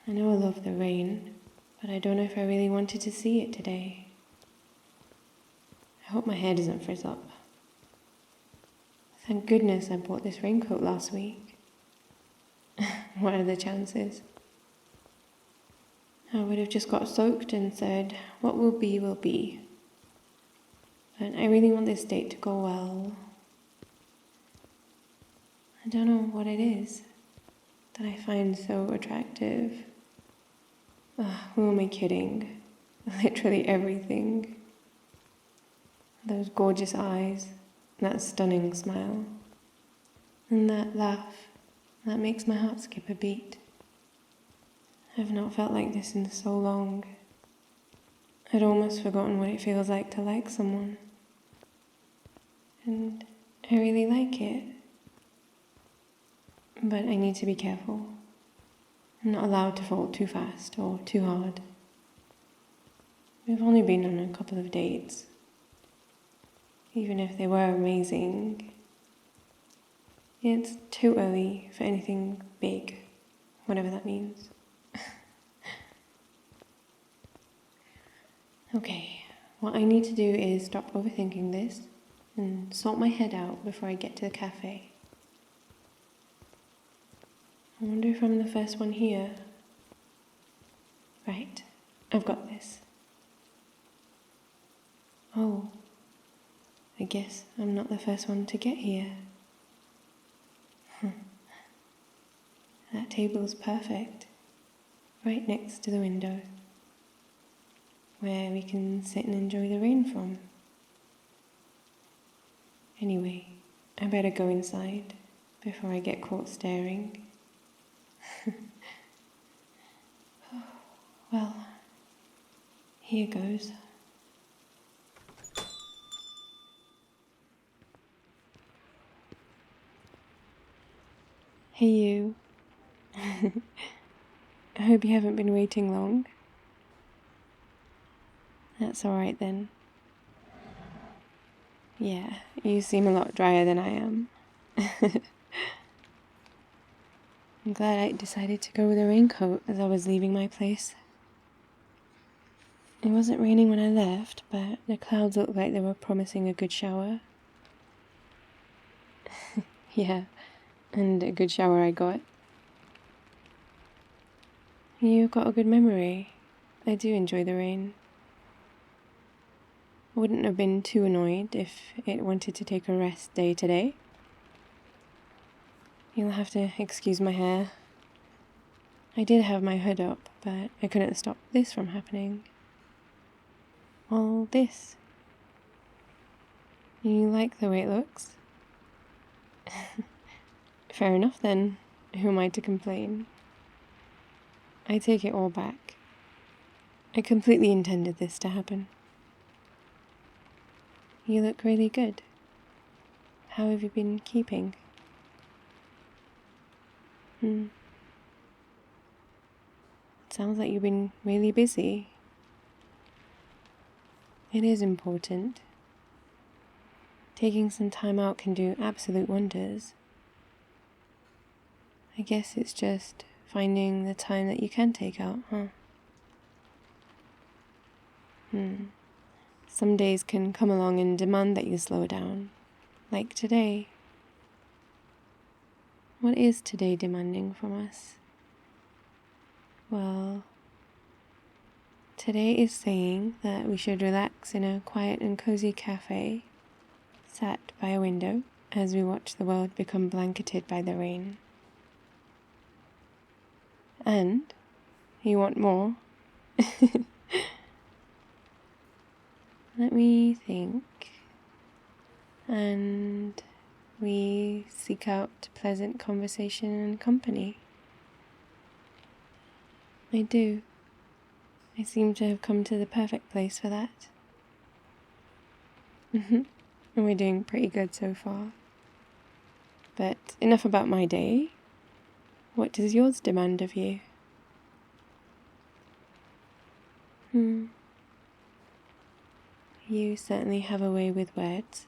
I know I love the rain, but I don't know if I really wanted to see it today. I hope my hair doesn't frizz up. Thank goodness I bought this raincoat last week. What are the chances? I would have just got soaked and said, what will be, will be. But I really want this date to go well. I don't know what it is that I find so attractive. Who am I kidding? Literally everything. Those gorgeous eyes, that stunning smile, and that laugh that makes my heart skip a beat. I've not felt like this in so long. I'd almost forgotten what it feels like to like someone. And I really like it. But I need to be careful. I'm not allowed to fall too fast or too hard. We've only been on a couple of dates. Even if they were amazing, it's too early for anything big, whatever that means. Okay, what I need to do is stop overthinking this and sort my head out before I get to the cafe. I wonder if I'm the first one here. Right, I've got this. Oh, I guess I'm not the first one to get here. That table's perfect, right next to the window, where we can sit and enjoy the rain from. Anyway, I better go inside before I get caught staring. Well, here goes. Hey you. I hope you haven't been waiting long. That's alright then. Yeah, you seem a lot drier than I am. I'm glad I decided to go with a raincoat as I was leaving my place. It wasn't raining when I left, but the clouds looked like they were promising a good shower. Yeah, and a good shower I got. You've got a good memory. I do enjoy the rain. I wouldn't have been too annoyed if it wanted to take a rest day today. You'll have to excuse my hair. I did have my hood up, but I couldn't stop this from happening. All this. You like the way it looks? Fair enough then. Who am I to complain? I take it all back. I completely intended this to happen. You look really good. How have you been keeping? It sounds like you've been really busy. It is important. Taking some time out can do absolute wonders. I guess it's just finding the time that you can take out, huh? Some days can come along and demand that you slow down, like today. What is today demanding from us? Well, today is saying that we should relax in a quiet and cozy cafe, sat by a window as we watch the world become blanketed by the rain. And you want more? Let me think. And we seek out pleasant conversation and company. I do. I seem to have come to the perfect place for that. And we're doing pretty good so far. But enough about my day. What does yours demand of you? You certainly have a way with words.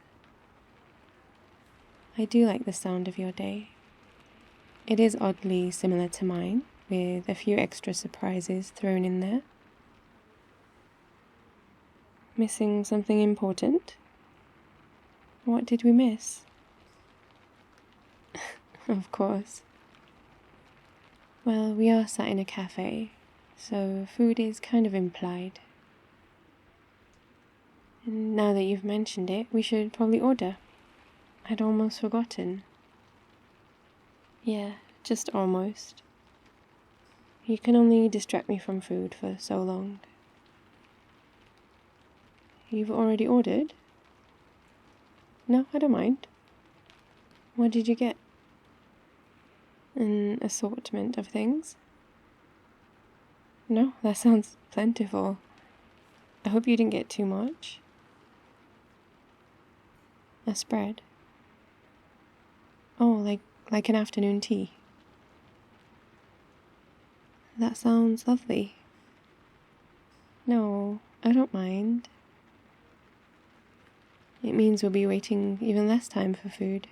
I do like the sound of your day. It is oddly similar to mine, with a few extra surprises thrown in there. Missing something important? What did we miss? Of course. Well, we are sat in a cafe, so food is kind of implied. And now that you've mentioned it, we should probably order. I'd almost forgotten. Yeah, just almost. You can only distract me from food for so long. You've already ordered? No, I don't mind. What did you get? An assortment of things? No, that sounds plentiful. I hope you didn't get too much. A spread? Oh, like an afternoon tea. That sounds lovely. No, I don't mind. It means we'll be waiting even less time for food.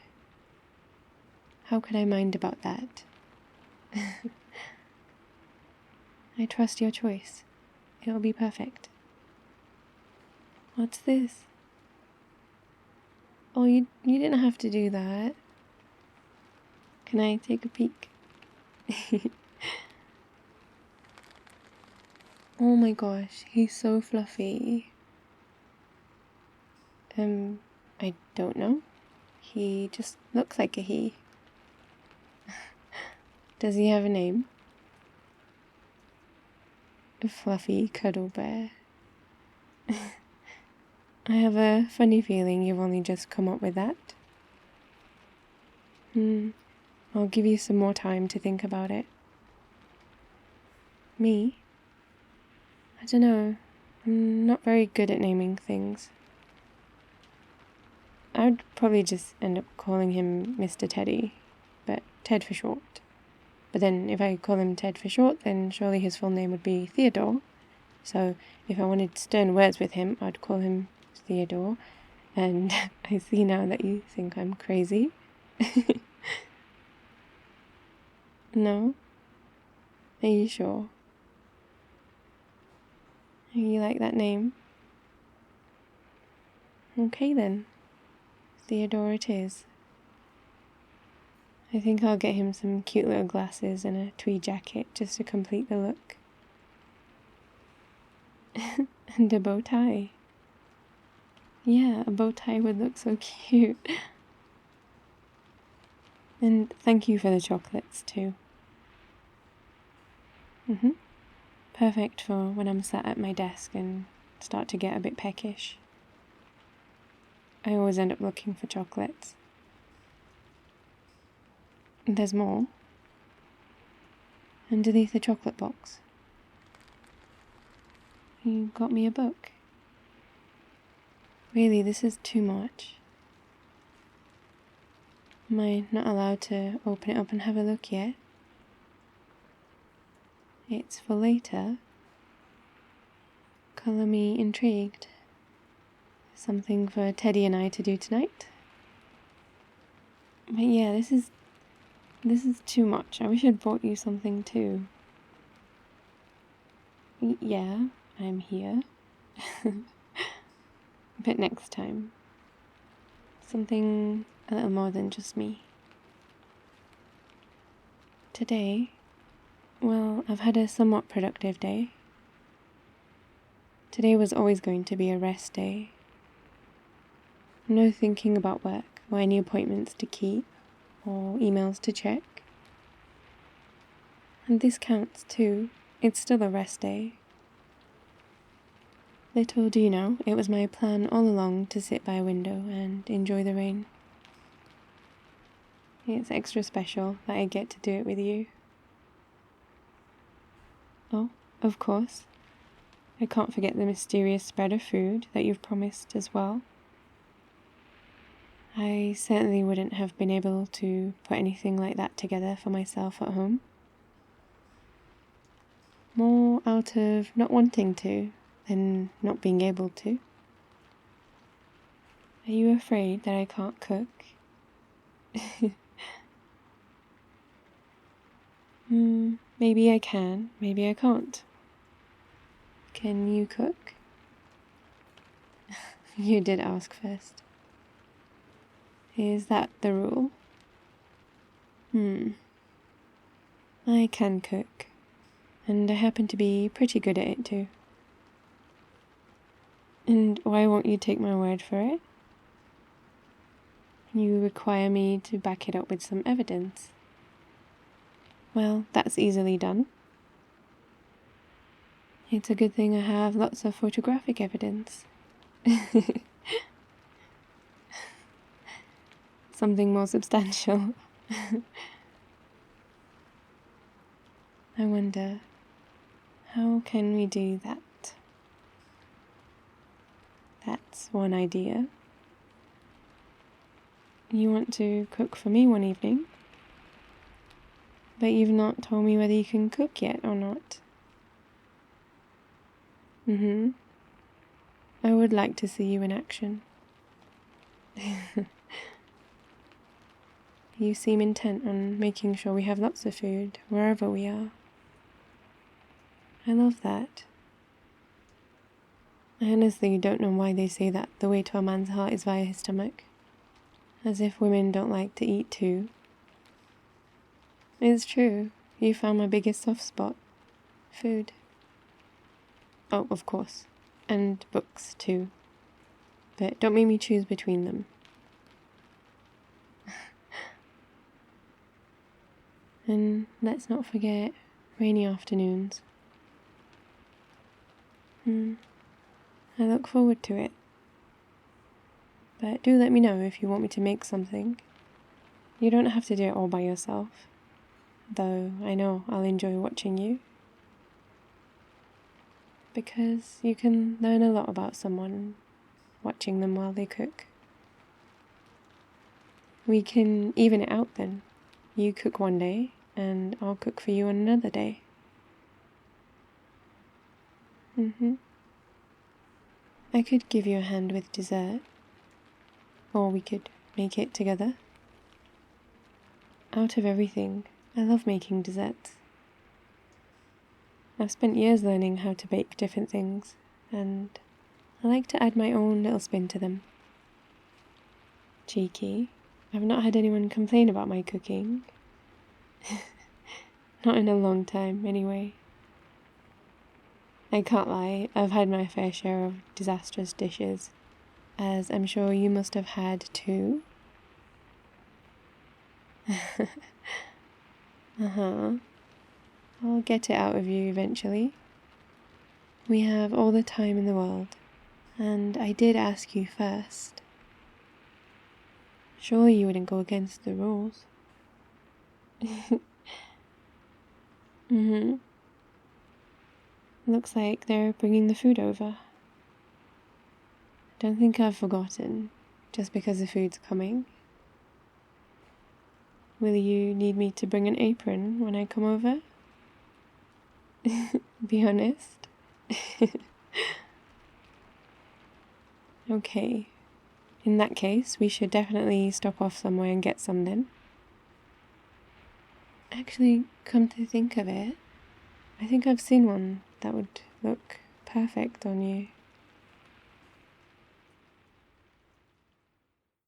How could I mind about that? I trust your choice. It'll be perfect. What's this? Oh, you didn't have to do that. Can I take a peek? Oh my gosh, he's so fluffy. I don't know. He just looks like a he. Does he have a name? A fluffy cuddle bear. I have a funny feeling you've only just come up with that. I'll give you some more time to think about it. Me? I don't know. I'm not very good at naming things. I would probably just end up calling him Mr. Teddy, but Ted for short. But then if I call him Ted for short, then surely his full name would be Theodore. So if I wanted stern words with him, I'd call him Theodore. And I see now that you think I'm crazy. No? Are you sure? You like that name? Okay then. Theodore it is. I think I'll get him some cute little glasses and a tweed jacket just to complete the look. And a bow tie. Yeah, a bow tie would look so cute. And thank you for the chocolates too. Perfect for when I'm sat at my desk and start to get a bit peckish. I always end up looking for chocolates. There's more. Underneath the chocolate box. You got me a book. Really, this is too much. Am I not allowed to open it up and have a look yet? It's for later. Colour me intrigued. Something for Teddy and I to do tonight. But yeah, this is too much. I wish I'd brought you something too. Yeah, I'm here. But next time. Something a little more than just me. Today, well, I've had a somewhat productive day. Today was always going to be a rest day. No thinking about work or any appointments to keep or emails to check. And this counts too. It's still a rest day. Little do you know, it was my plan all along to sit by a window and enjoy the rain. It's extra special that I get to do it with you. Oh, of course. I can't forget the mysterious spread of food that you've promised as well. I certainly wouldn't have been able to put anything like that together for myself at home. More out of not wanting to than not being able to. Are you afraid that I can't cook? Maybe I can, maybe I can't. Can you cook? You did ask first. Is that the rule? I can cook, and I happen to be pretty good at it too. And why won't you take my word for it? You require me to back it up with some evidence. Well, that's easily done. It's a good thing I have lots of photographic evidence. Something more substantial. I wonder, how can we do that? That's one idea. You want to cook for me one evening, but you've not told me whether you can cook yet or not. I would like to see you in action. You seem intent on making sure we have lots of food wherever we are. I love that. I honestly don't know why they say that the way to a man's heart is via his stomach. As if women don't like to eat too. It's true. You found my biggest soft spot. Food. Oh, of course. And books too. But don't make me choose between them. And let's not forget rainy afternoons. I look forward to it. But do let me know if you want me to make something. You don't have to do it all by yourself. Though I know I'll enjoy watching you. Because you can learn a lot about someone watching them while they cook. We can even it out then. You cook one day, and I'll cook for you on another day. I could give you a hand with dessert. Or we could make it together. Out of everything, I love making desserts. I've spent years learning how to bake different things, and I like to add my own little spin to them. Cheeky. I've not had anyone complain about my cooking. Not in a long time, anyway. I can't lie, I've had my fair share of disastrous dishes, as I'm sure you must have had too. I'll get it out of you eventually. We have all the time in the world, and I did ask you first. Surely you wouldn't go against the rules. Looks like they're bringing the food over. Don't think I've forgotten, just because the food's coming. Will you need me to bring an apron when I come over? Be honest. Okay. In that case, we should definitely stop off somewhere and get some then. Actually, come to think of it, I think I've seen one that would look perfect on you.